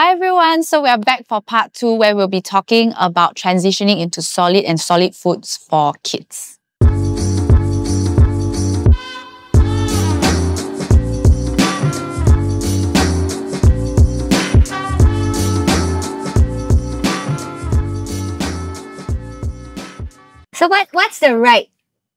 Hi everyone, so we are back for part 2 where we'll be talking about transitioning into solid and solid foods for kids. So what's the right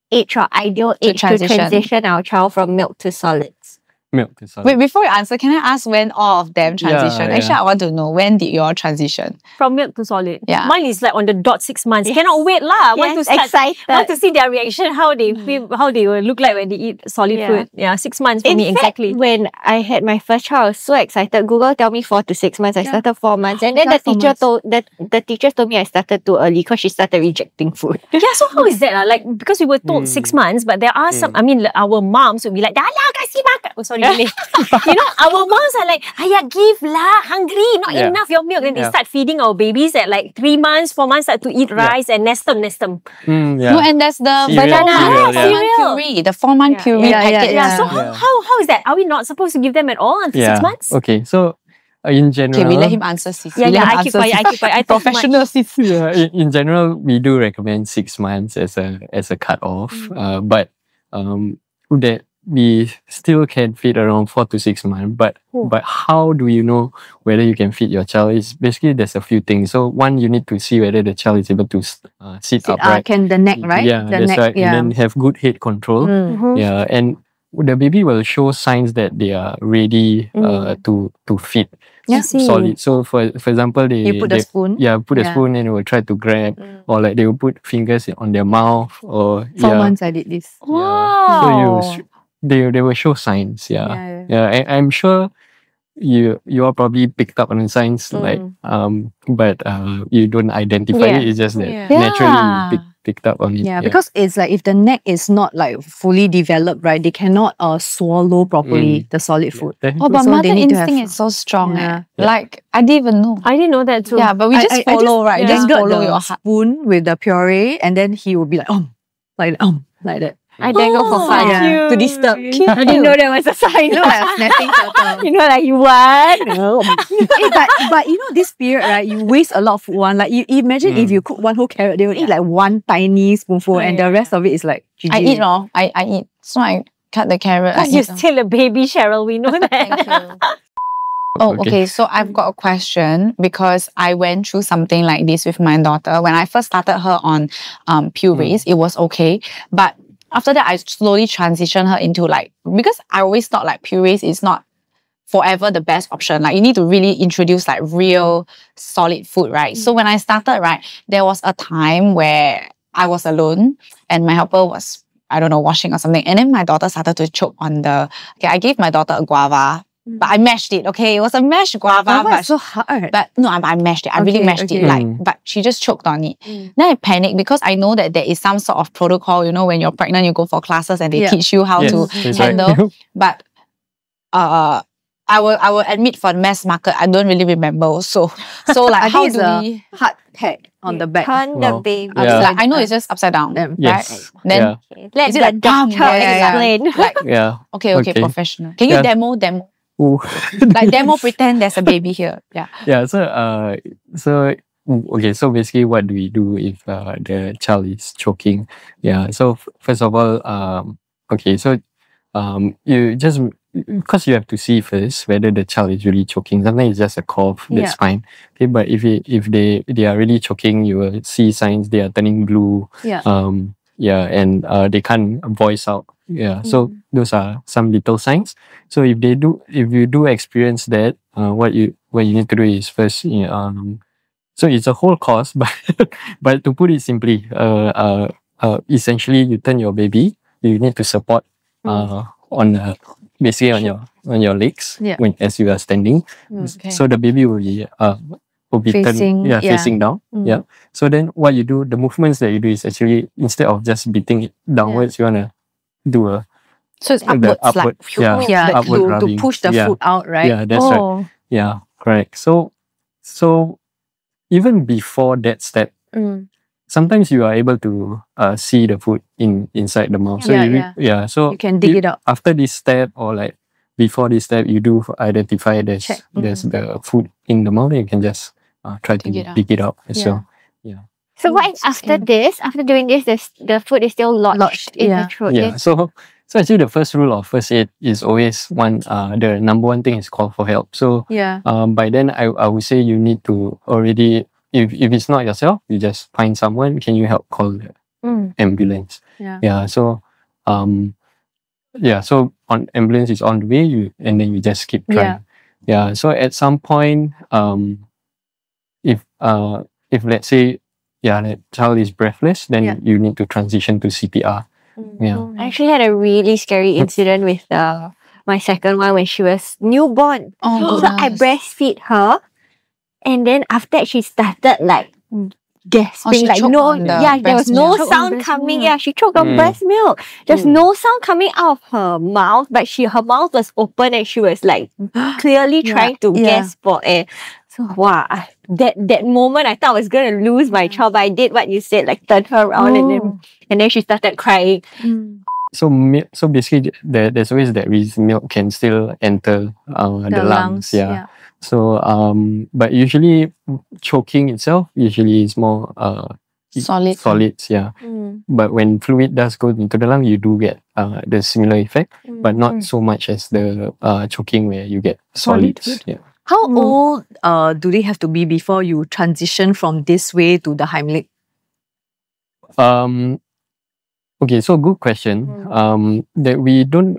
age or ideal age to transition our child from milk to solids? Milk to solid. Wait, before you answer, can I ask when all of them transition? Yeah. Actually, I want to know, when did you all transition? From milk to solid. Yeah. Mine is like on the dot 6 months. Cannot wait lah. Want to start, excited. want to see their reaction, how they feel, how they will look like when they eat solid food. Yeah, 6 months for me In fact, exactly. when I had my first child, I was so excited. Google tell me 4 to 6 months. I started 4 months, and then the teachers told me I started too early because she started rejecting food. Yeah, so how is that? Like, because we were told 6 months, but there are some, I mean, our moms would be like, dah lah, kasih makan. Oh, sorry, Malay. You know, our moms are like, ayah, give lah, hungry, not enough your milk. Then they start feeding our babies at like 3 months, 4 months, start to eat rice and nestem. No, and there's the Cereal, puree, the 4-month puree packet. So how is that? Are we not supposed to give them at all until 6 months? Okay, so in general... Okay, we let him answer, Sis. I keep quiet. I talk Professional, Sis. Yeah, in general, we do recommend 6 months as a cut-off. But that we still can feed around 4 to 6 months. But how do you know whether you can feed your child? Is basically there's a few things. So one, you need to see whether the child is able to sit upright. Can the neck, right? Yeah, the that's neck, right. And then have good head control. Yeah, and the baby will show signs that they are ready to feed solid. So for example, You put a spoon. Yeah, put a spoon and they will try to grab, or like they will put fingers on their mouth, or 4 months I did this. Wow. So they will show signs. I'm sure you all probably picked up on the signs, but you don't identify it. It's just that naturally you picked up on it. Yeah, because it's like if the neck is not like fully developed, right, they cannot swallow properly the solid food. Oh, but So mother they need to instinct have- is so strong. Yeah. Like, I didn't even know. I didn't know that too. Yeah, but we just follow, right? Just Just got follow the your heart. spoon with the puree, and then he will be like, like that. I dangle for fun. To disturb. I didn't know there was a sign. You know, like a snapping turtle. You know, like you want. But you know, this period, right, you waste a lot of food. Like, you imagine if you cook one whole carrot, they will eat like one tiny spoonful, and the rest of it is like GG. I eat, I eat. So I cut the carrot. I You're eat. still a baby, Cheryl. We know that. Thank you. Oh, okay. So I've got a question because I went through something like this with my daughter. When I first started her on purees, it was okay. But after that, I slowly transitioned her into because I always thought like purees is not forever the best option. Like, you need to really introduce like real solid food, right? So when I started, right, there was a time where I was alone and my helper was, I don't know, washing or something. And then my daughter started to choke on I gave my daughter a guava. But I mashed it, okay? It was a mashed guava. But it's so hard. But no, I mashed it. I really mashed it. But she just choked on it. Then I panicked because I know that there is some sort of protocol, you know, when you're pregnant, you go for classes and they teach you how to handle. Right. But I will admit for the mass market, I don't really remember also. So like, how do we... hard tag on the back? Turn the baby. Like, I know it's just upside down, Yes. right? Then Let is it the like bam? doctor explain. Like, okay, professional. Can you demo? Like demo, pretend there's a baby here. Yeah. Yeah. So basically, what do we do if the child is choking? Yeah. So first of all, you just, because you have to see first whether the child is really choking. Sometimes it's just a cough. That's fine. Okay. But if they are really choking, you will see signs they are turning blue. And they can't voice out. Yeah, so those are some little signs. So if you do experience that, what you need to do is first, so it's a whole course, but to put it simply, essentially you turn your baby, you need to support basically on your legs as you are standing. So the baby will be Facing, facing down. Yeah. So then what you do, the movements that you do is actually, instead of just beating it downwards, you wanna do so it's upwards, upward, upward to rubbing. push the food out, right? Yeah, that's right. Yeah, correct. So even before that step, sometimes you are able to see the food inside the mouth. So so you can dig it out. After this step, or like before this step, you do identify there's the food in the mouth, and you can just try to pick it up. So, yeah. So what if after this, after doing this, the food is still lodged in the throat? Yeah. So actually the first rule of first aid is always the number one thing is call for help. So by then I would say you need to already, if it's not yourself, you just find someone, can you help call the ambulance? So so on ambulance is on the way, and then you just keep trying. So at some point, if let's say that child is breathless, then you need to transition to CPR. I actually had a really scary incident with my second one when she was newborn. So I breastfeed her, and then after that she started like gasping, like there was no sound coming. She choked on breast milk. There's no sound coming out of her mouth, but her mouth was open and she was like clearly trying to gasp for air. So that moment I thought I was gonna lose my child, but I did what you said, like turn her around and then she started crying. So basically there's always that reason milk can still enter the lungs. So but usually choking itself is more solids. But when fluid does go into the lung, you do get the similar effect, but not so much as the choking where you get solids. How old do they have to be before you transition from this way to the Heimlich? Okay, so good question. That we don't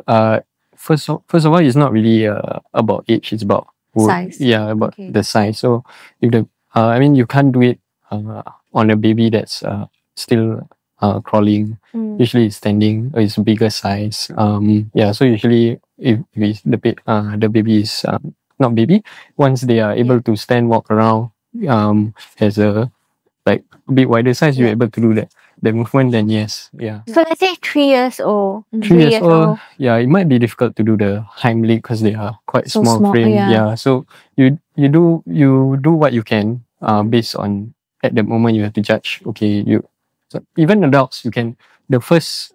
first of all, it's not really about age, it's about size. About the size. So if the you can't do it on a baby that's still crawling. Usually it's standing, or it's bigger size. So usually if the baby is not baby, once they are able to stand, walk around, has a like a bit wider size, you're able to do the movement, then yes. So let's say 3 years old. 3 years old, it might be difficult to do the Heimlich because they are quite small frame. So you do what you can based on at the moment you have to judge. Okay, so even adults, you can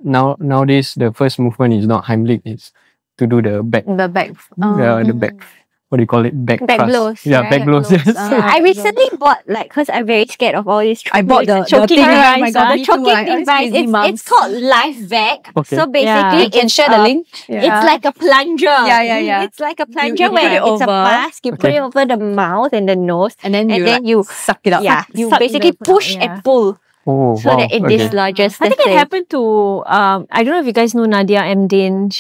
nowadays the first movement is not Heimlich, it's to do the back. The back. The back. What do you call it? Back blows. Back blows. Yes. I recently bought, like, because I'm very scared of all these. I bought the choking device. The choking device. It's called LifeVac. Okay. So basically, you can share the link. It's like a plunger. It's like a plunger you where put it it's a mask. You put it over the mouth and the nose, and then you suck it up. You basically push and pull. So that it dislodges the I think it happened to I don't know if you guys know Nadia Mdin.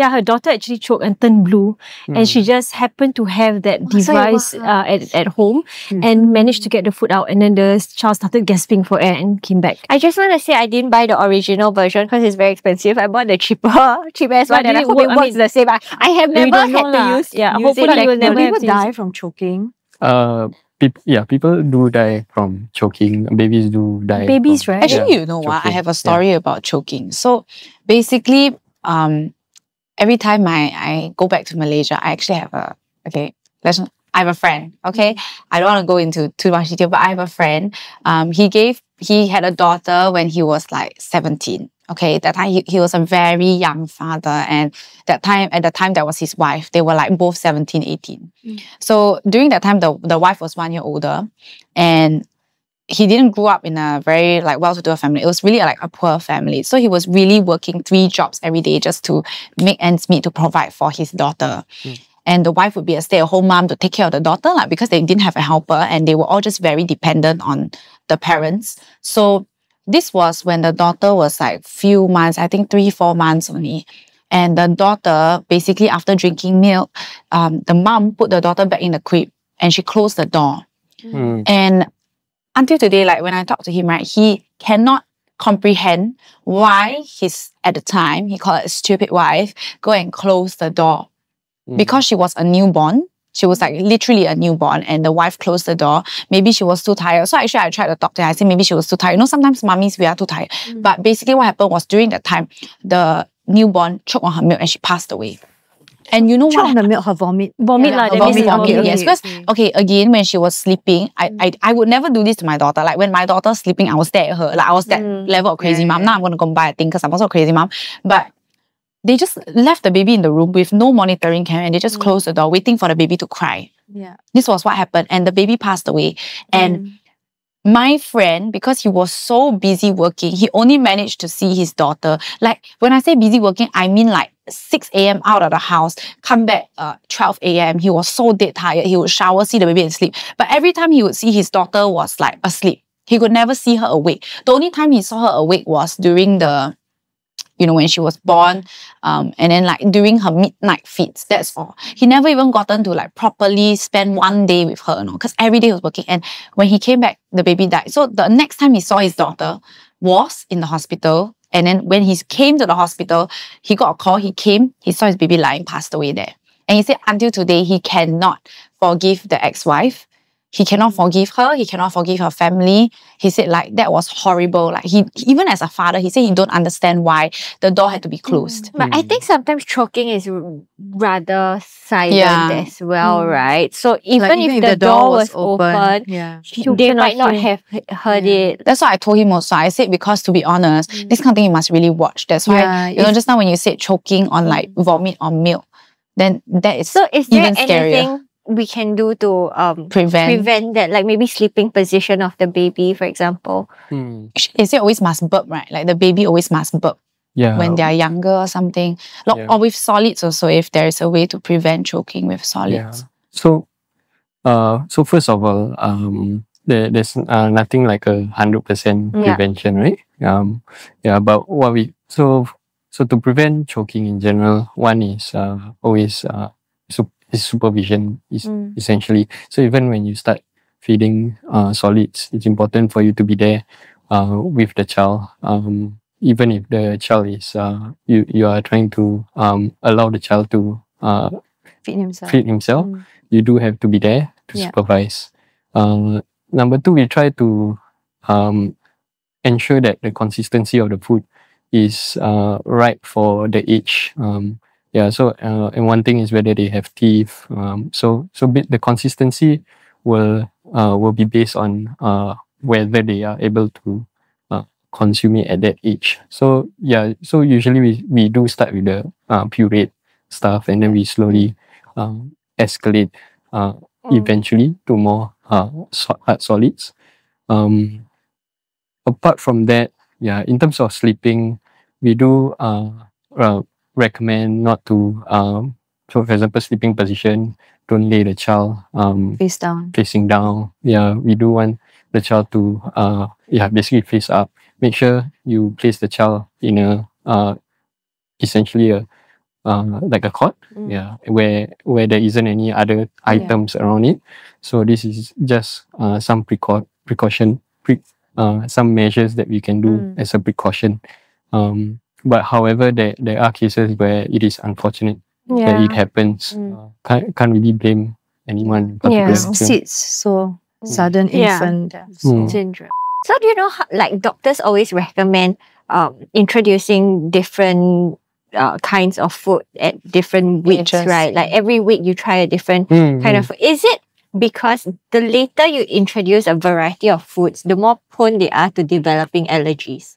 Her daughter actually choked and turned blue, and she just happened to have that device at home and managed to get the food out, and then the child started gasping for air and came back. I just want to say I didn't buy the original version because it's very expensive. I bought the cheapest one, and I hope it works the same. I have never had to use hopefully you will never have to die from choking. People do die from choking. Babies do die. Babies, right? Actually, you know what? I have a story about choking. So basically, every time I go back to Malaysia, I actually have I have a friend. Okay, I don't want to go into too much detail, but I have a friend. He had a daughter when he was like 17. Okay, that time he was a very young father, and at the time that was his wife. They were like both 17, 18. So during that time, the wife was 1 year older, and he didn't grow up in a very like well-to-do family. It was really like a poor family. So he was really working 3 jobs every day just to make ends meet to provide for his daughter. And the wife would be a stay-at-home mom to take care of the daughter, like, because they didn't have a helper, and they were all just very dependent on the parents. So this was when the daughter was like few months, I think 3-4 months only. And the daughter, basically after drinking milk, the mom put the daughter back in the crib and she closed the door. And until today, like when I talk to him, right, he cannot comprehend why at the time, he called it a stupid wife, go and close the door. Because she was a newborn. She was like literally a newborn, and the wife closed the door. Maybe she was too tired. So actually I tried to talk to her. I said maybe she was too tired. You know, sometimes mummies, we are too tired. But basically what happened was during that time, the newborn choked on her milk and she passed away. And you know what? On the milk, her vomit. Vomit. Yes, because again, when she was sleeping, I would never do this to my daughter. Like when my daughter's sleeping, I will stare at her. Like I was that level of crazy mom. Now I'm going to go buy a thing because I'm also a crazy mom. But they just left the baby in the room with no monitoring camera, and they just closed the door, waiting for the baby to cry. Yeah. This was what happened, and the baby passed away. And my friend, because he was so busy working, he only managed to see his daughter. Like, when I say busy working, I mean like 6 a.m. out of the house, come back 12 a.m. He was so dead tired. He would shower, see the baby and sleep. But every time he would see his daughter was like asleep. He could never see her awake. The only time he saw her awake was during the, when she was born, and then like during her midnight feeds, that's all. He never even gotten to like properly spend one day with her, because every day he was working. And when he came back, the baby died. So the next time he saw his daughter was in the hospital. And then when he came to the hospital, he got a call, he came, he saw his baby lying, passed away there. And he said until today, he cannot forgive the ex-wife. He cannot forgive her. He cannot forgive her family. He said like that was horrible. Like he even as a father, he said he don't understand why the door had to be closed. But I think sometimes choking is rather silent as well, right? So even Like, if the door was open, they might not have heard it. That's what I told him also. I said because to be honest, this kind of thing you must really watch. That's why just now when you said choking on like vomit or milk, then that is so is there even scarier. Anything we can do to prevent that, like maybe sleeping position of the baby, for example? Is it always must burp, right? Like the baby always must burp when they are younger or something. Or with solids also, if there is a way to prevent choking with solids. So first of all, there's nothing like 100% prevention, right? But what we so to prevent choking in general, one is always supervision is essentially. So even when you start feeding solids, it's important for you to be there with the child. Even if the child is you are trying to allow the child to feed himself, you do have to be there to supervise. Number two, we try to ensure that the consistency of the food is right for the age. And one thing is whether they have teeth. So the consistency will be based on whether they are able to consume it at that age. So usually we do start with the pureed stuff, and then we slowly escalate eventually to more hard solids. Apart from that, in terms of sleeping, we do recommend not to so for example, sleeping position, don't lay the child facing down. We do want the child to basically face up. Make sure you place the child in a essentially a like a cot, where there isn't any other items around it. So this is just some precaution, some measures that we can do as a precaution. But however, there are cases where it is unfortunate that it happens. Can't really blame anyone. So sudden infant syndrome. So do you know how, like doctors always recommend introducing different kinds of food at different weeks, right? Like every week you try a different kind of food. Is it because the later you introduce a variety of foods, the more prone they are to developing allergies?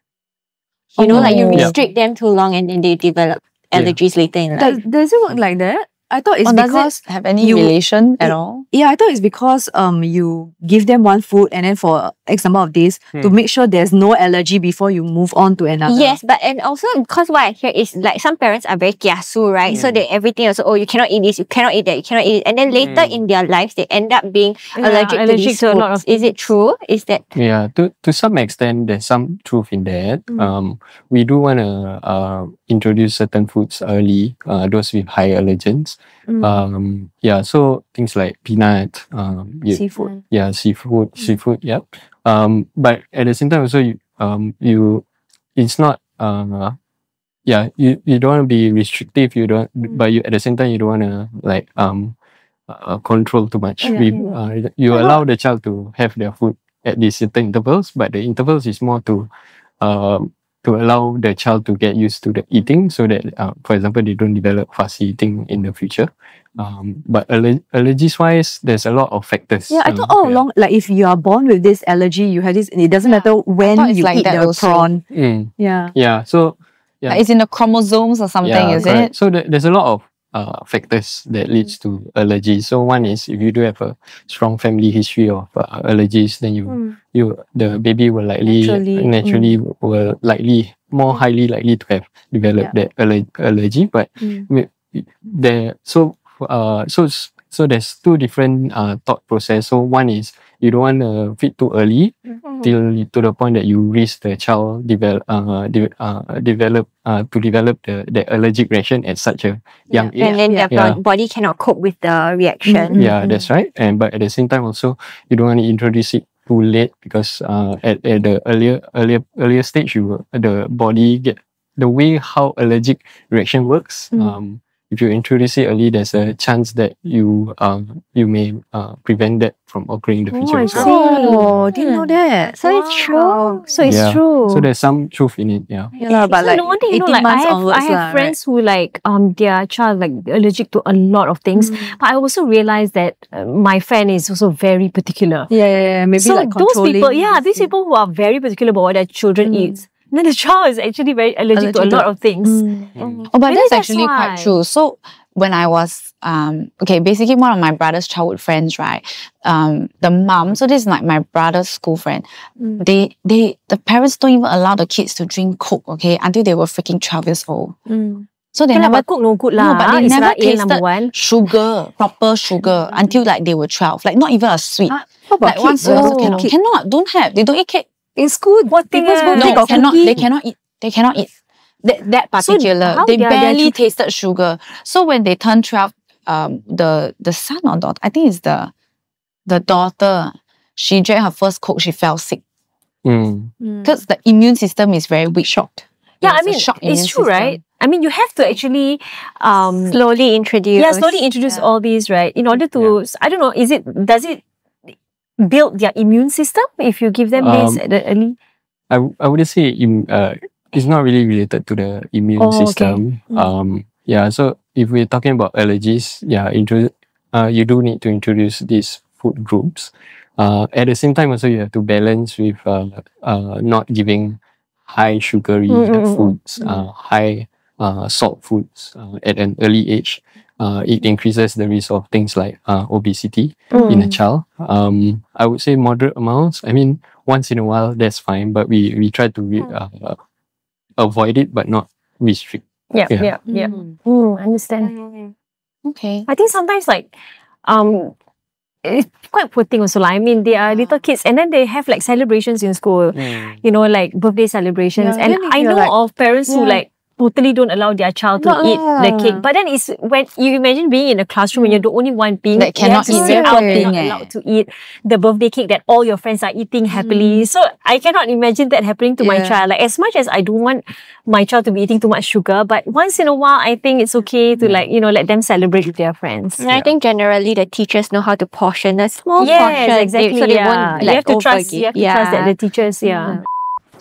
You know, like you restrict them too long and then they develop allergies later in life. Does it work like that? I thought it's because does it have any relation at all? Yeah, I thought it's because you give them one food and then for X number of days to make sure there's no allergy before you move on to another. Yes, but and also because what I hear is like some parents are very kiasu, right? So they everything also, you cannot eat this, you cannot eat that, you cannot eat it. And then later in their lives they end up being allergic to these foods. A lot of Is it true? Is that to some extent there's some truth in that. We do want to introduce certain foods early, those with high allergens. So things like peanut, seafood. Seafood, but at the same time also you it's not you don't want to be restrictive, but you at the same time you don't want to like control too much. You allow the child to have their food at these certain intervals, but the intervals is more to allow the child to get used to the eating, so that for example they don't develop fussy eating in the future. But allergies wise, there's a lot of factors. I thought all along, like if you are born with this allergy, you have this, and it doesn't matter when you eat the prawn. So Yeah. It's in the chromosomes or something, is it? So there's a lot of factors that leads to allergies. So one is if you do have a strong family history of allergies, then the baby will naturally will more highly likely to have developed that allergy. But so there's two different thought process. So one is you don't want to feed too early till to the point that you risk the child develop the allergic reaction at such a young age. And then their body cannot cope with the reaction. Yeah, that's right. But at the same time also you don't want to introduce it too late because at the earlier stage the body get the way how allergic reaction works. If you introduce it early, there's a chance that you may prevent that from occurring in the future. Didn't know that. So it's true. So it's true. So there's some truth in it. Yeah. But so no wonder, 18 months onwards, I have friends who their child allergic to a lot of things. But I also realized that my friend is also very particular. Yeah. Maybe so like those controlling. people, these people who are very particular about what their children eat. Then the child is actually very allergic to a lot of things. Oh, but that's actually quite true. So when I was basically one of my brother's childhood friends, right? The mom, so this is like my brother's school friend. The parents don't even allow the kids to drink Coke, until they were freaking 12 years old. So they never cook no good lah. No, but they never tasted sugar, proper sugar until like they were 12. Like not even a sweet. How about like once kids? Cannot, don't have. They don't eat cake. In school, what thing? No, they cannot eat. They cannot eat. That particular. So they barely tasted sugar. So when they turned 12, the son or daughter, I think it's the daughter, she drank her first Coke, she fell sick. Because the immune system is very weak. Shocked. Yeah, I mean, it's true, right? I mean, you have to actually slowly introduce. Yeah, slowly introduce all these, right? In order to, I don't know, does it build their immune system if you give them this at the early? I would say it's not really related to the immune system. Okay. So if we're talking about allergies, you do need to introduce these food groups. At the same time also you have to balance with not giving high sugary foods, high salt foods at an early age. It increases the risk of things like obesity in a child. I would say moderate amounts. I mean, once in a while, that's fine, but we try to avoid it, but not restrict. Yeah. Understand. Okay. I think sometimes it's quite poor thing also. I mean, they are little kids and then they have like celebrations in school, like birthday celebrations. And I know of parents who totally don't allow their child to eat the cake. But then it's when you imagine being in a classroom when you're the only one being that cannot eat allowed to eat the birthday cake that all your friends are eating happily. So I cannot imagine that happening to my child. Like as much as I don't want my child to be eating too much sugar, but once in a while I think it's okay to let them celebrate with their friends. And I think generally the teachers know how to portion a small portion. Exactly. So they won't you have to trust that the teachers,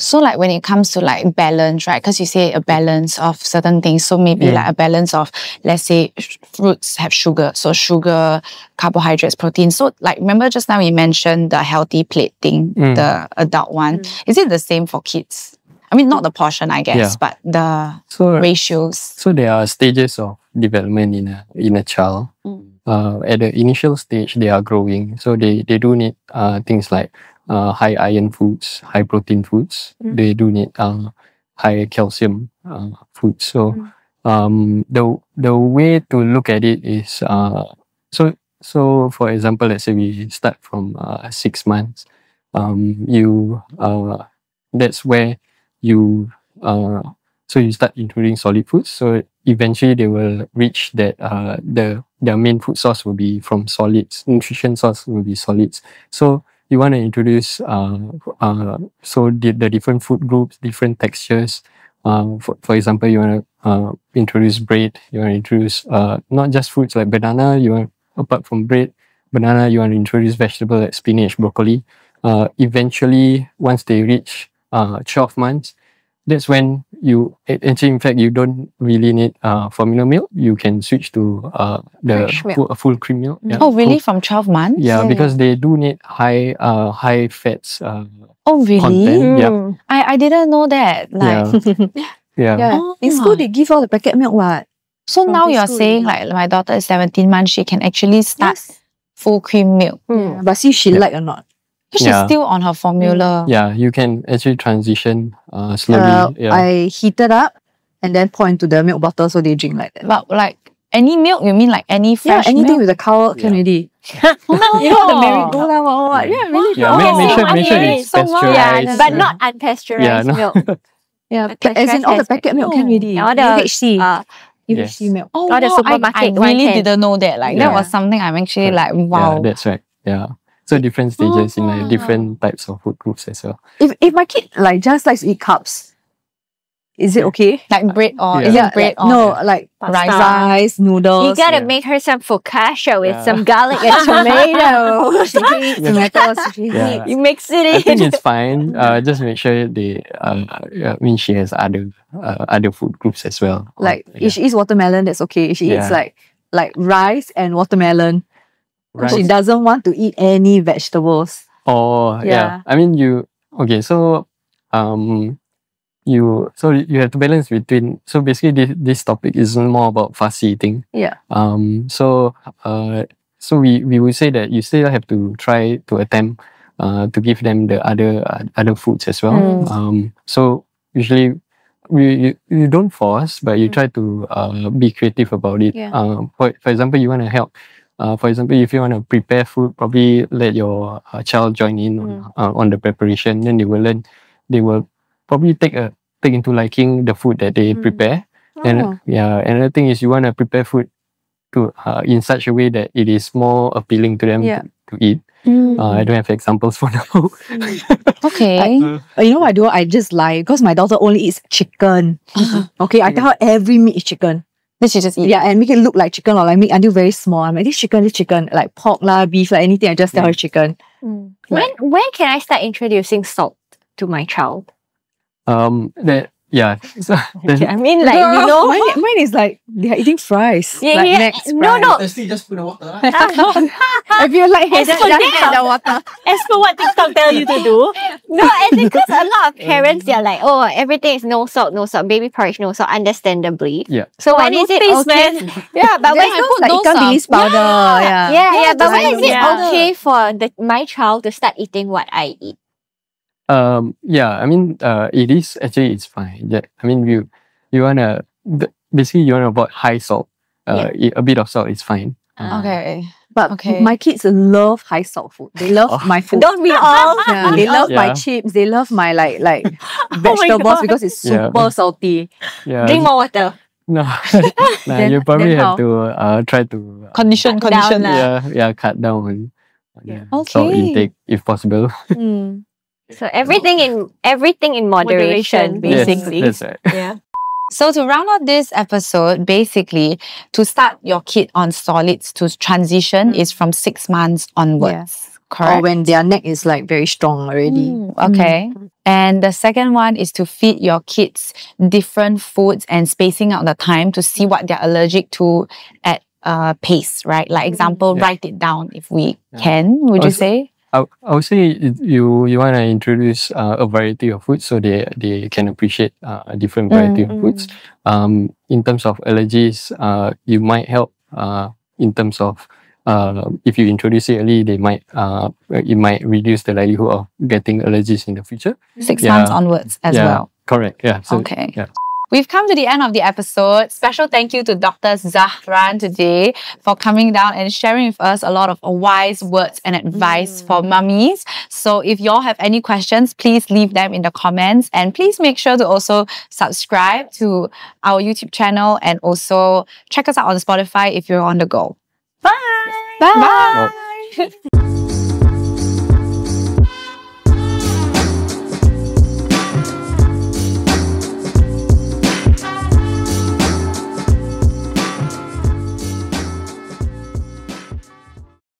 So like when it comes to like balance, right? Because you say a balance of certain things. So maybe like a balance of, let's say fruits have sugar. So sugar, carbohydrates, protein. So like remember just now you mentioned the healthy plate thing, the adult one. Is it the same for kids? I mean, not the portion, I guess, but the ratios. So there are stages of development in a child. At the initial stage, they are growing. So they do need things like high iron foods, high protein foods. They do need high calcium foods. So the way to look at it is so for example, let's say we start from 6 months. That's where you start introducing solid foods. So eventually they will reach that their main food source will be from solids. Nutrition source will be solids. So you want to introduce the different food groups, different textures. For example, you want to introduce bread. You want to introduce not just fruits like banana. Apart from bread, banana, you want to introduce vegetables like spinach, broccoli. Eventually, once they reach 12 months, that's when in fact, you don't really need formula milk. You can switch to full cream milk. Yeah. Oh, really? From 12 months? Yeah, because they do need high fats oh, really? content. Yeah. I didn't know that. In school, they give all the packet milk, what? So From now you're preschool, saying like my daughter is 17 months, she can actually start full cream milk. Yeah, but see she like or not. She's still on her formula. Yeah, you can actually transition slowly. I heat it up and then pour into the milk bottle so they drink like that. But like any milk, you mean like any fresh anything milk? with the cow can already. You know the merry-go-round or what? Yeah, really. Make sure it's pasteurized. but not unpasteurized milk. Yeah, as in all the packet milk can already. All the UHC milk. Oh, All the wow, supermarket I one really can. didn't know that. Like that was something I'm actually like, wow. Yeah, that's right. Yeah. So different stages in like different types of food groups as well. If my kid like just likes to eat carbs, is it okay? Like bread or is it bread or no, like rice, noodles. You gotta make her some focaccia with some garlic and tomato. Yeah. You mix it in. I think it's fine. Just make sure they. I mean, she has other food groups as well. Like if she eats watermelon, that's okay. If she eats like rice and watermelon, she doesn't want to eat any vegetables. Oh yeah. I mean so you have to balance between. So basically this topic is more about fussy eating. Yeah. So we would say that you still have to try to attempt to give them the other foods as well. So usually you don't force, but you try to be creative about it. For example, you want to help. For example, if you want to prepare food, probably let your child join in on the preparation. Then they will learn. They will probably take into liking the food that they prepare. And another thing is you want to prepare food to in such a way that it is more appealing to them to eat. I don't have examples for now. Okay. You know what I do? I just lie because my daughter only eats chicken. Okay, I tell her every meat is chicken. Then she just eat. Yeah, and make it look like chicken or like make until very small. I'm like, this chicken, like pork lah, beef lah, anything. I just tell her chicken. When can I start introducing salt to my child? So, I mean, like, you know, mine is like they are eating fries. Yeah, like yeah. next No, fries. no. Firstly, just put the water. If you like hazel, for just them. add the water. As for what TikTok tell you to do. No, I think because a lot of parents, they're like, oh, everything is no salt, baby porridge, no salt, understandably. Yeah. So when no is it taste, okay? man. Yeah, but when I put like ikan bilis powder. yeah, but when is it yeah. okay for my child to start eating what I eat? I mean, it's fine. Yeah, I mean, you wanna basically you wanna avoid high salt. A bit of salt is fine. Okay. But my kids love high salt food. They love my food. Don't we all? Yeah, they love my chips. They love my like vegetables because it's super salty. Yeah. Drink more water. No, you probably have to try to Condition. down lah. cut down on Okay. salt intake if possible. So everything in moderation, basically. Yes, that's right. Yeah. So to round out this episode, basically, to start your kid on solids to transition is from 6 months onwards. Correct? Or when their neck is like very strong already. Okay. And the second one is to feed your kids different foods and spacing out the time to see what they're allergic to at pace, right? Like example, write it down if we can, would you say? I would say you want to introduce a variety of foods so they can appreciate a different variety of foods. In terms of allergies, you might help in terms of if you introduce it early, it might reduce the likelihood of getting allergies in the future. 6 months onwards as well. Correct. Yeah. So, okay. Yeah. We've come to the end of the episode. Special thank you to Dr. Zahran today for coming down and sharing with us a lot of wise words and advice for mummies. So if y'all have any questions, please leave them in the comments. And please make sure to also subscribe to our YouTube channel and also check us out on Spotify if you're on the go. Bye! Bye. Bye.